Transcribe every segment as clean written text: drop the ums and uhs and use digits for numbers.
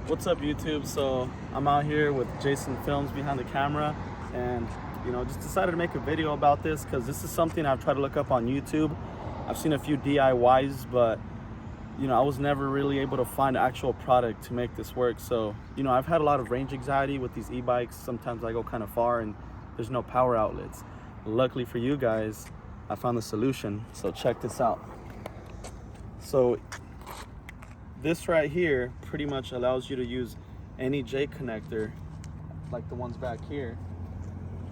What's up, YouTube? So I'm out here with Jason Films behind the camera, and just decided to make a video about this because this is something I've tried to look up on YouTube. I've seen a few DIYs, but I was never really able to find an actual product to make this work. So I've had a lot of range anxiety with these e-bikes. Sometimes I go kind of far and there's no power outlets. Luckily for you guys, I found the solution. So check this out. So this right here pretty much allows you to use any J connector, like the ones back here,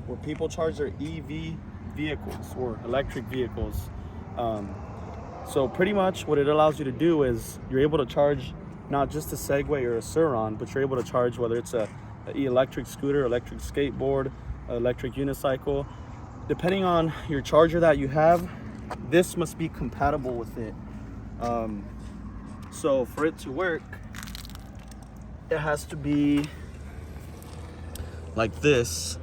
where people charge their EV vehicles or electric vehicles. So pretty much what it allows you to do is you're able to charge not just a Segway or a Sur Ron, but you're able to charge whether it's a electric scooter, electric skateboard, electric unicycle. Depending on your charger that you have, this must be compatible with it. So for it to work, it has to be like this,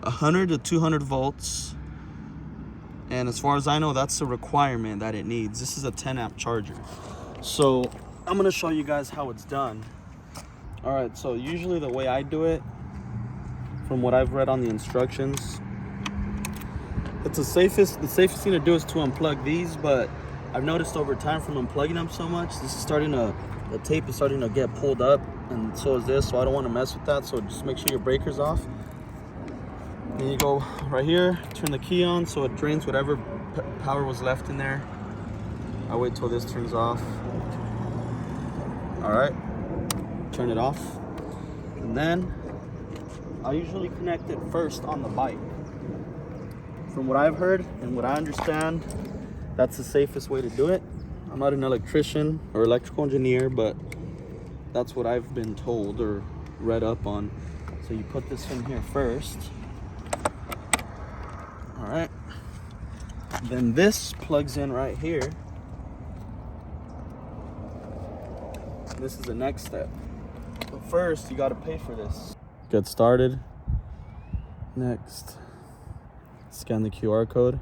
100 to 200 volts. And as far as I know, that's the requirement that it needs. This is a 10 amp charger. So I'm gonna show you guys how it's done. All right, so usually the way I do it, from what I've read on the instructions, the safest thing to do is to unplug these, but I've noticed over time from unplugging them so much, the tape is starting to get pulled up, and so is this, so I don't want to mess with that. So just make sure your breaker's off. Then you go right here, turn the key on so it drains whatever power was left in there. I wait till this turns off. All right, turn it off. And then I usually connect it first on the bike. From what I've heard and what I understand, that's the safest way to do it. I'm not an electrician or electrical engineer, but that's what I've been told or read up on. So you put this in here first. All right. Then this plugs in right here. This is the next step. But first, you got to pay for this. Get started. Next, scan the QR code.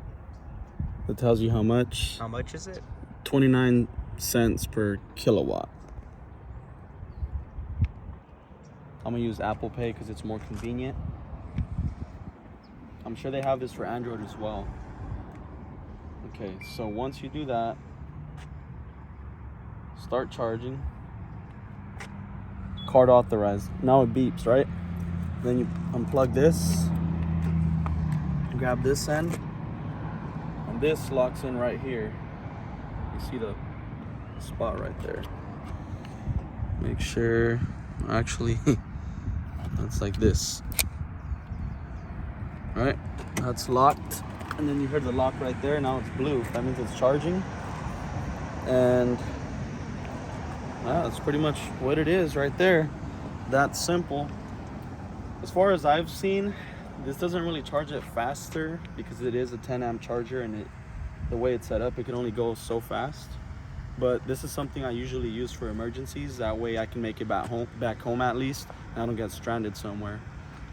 That tells you how much. How much is it? 29 cents per kilowatt. I'm gonna use Apple Pay because it's more convenient. I'm sure they have this for Android as well. Okay, so once you do that, start charging. Card authorized. Now it beeps, right? Then you unplug this, grab this end, and this locks in right here. You see the spot right there. Make sure, actually, it's like this. All right, that's locked. And then you heard the lock right there. Now it's blue. That means it's charging. And that's pretty much what it is right there. That's simple. As far as I've seen, this doesn't really charge it faster because it is a 10 amp charger, and the way it's set up, it can only go so fast. But this is something I usually use for emergencies. That way I can make it back home at least, and I don't get stranded somewhere.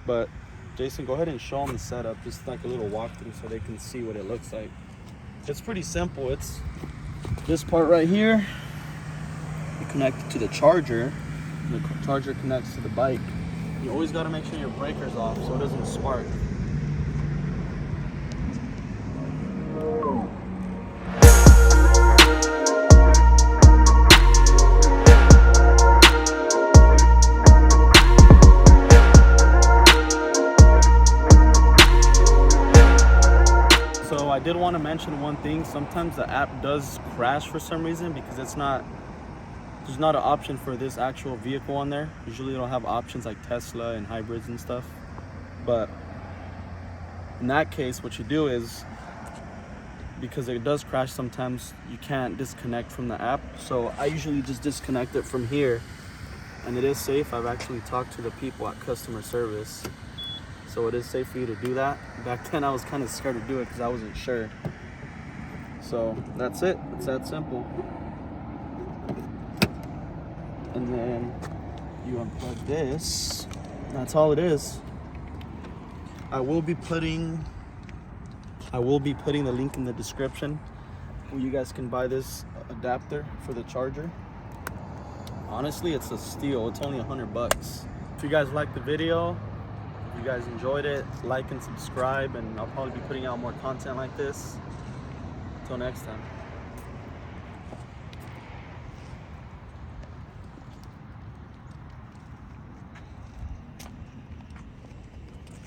But Jason, go ahead and show them the setup, just like a little walkthrough so they can see what it looks like. It's pretty simple. It's this part right here. You connect it to the charger. The charger connects to the bike. You always got to make sure your breaker's off so it doesn't spark. So I did want to mention one thing. Sometimes the app does crash for some reason because there's not an option for this actual vehicle on there. Usually they don't have options like Tesla and hybrids and stuff. But in that case, what you do is, because it does crash sometimes, you can't disconnect from the app. So I usually just disconnect it from here, and it is safe. I've actually talked to the people at customer service. So it is safe for you to do that. Back then I was kind of scared to do it because I wasn't sure. So that's it. It's that simple. And then you unplug this. That's all it is. I will be putting the link in the description where you guys can buy this adapter for the charger. honestly, it's a steal. It's only $100. If you guys liked the video, if you guys enjoyed it, like and subscribe, and I'll probably be putting out more content like this. Until next time.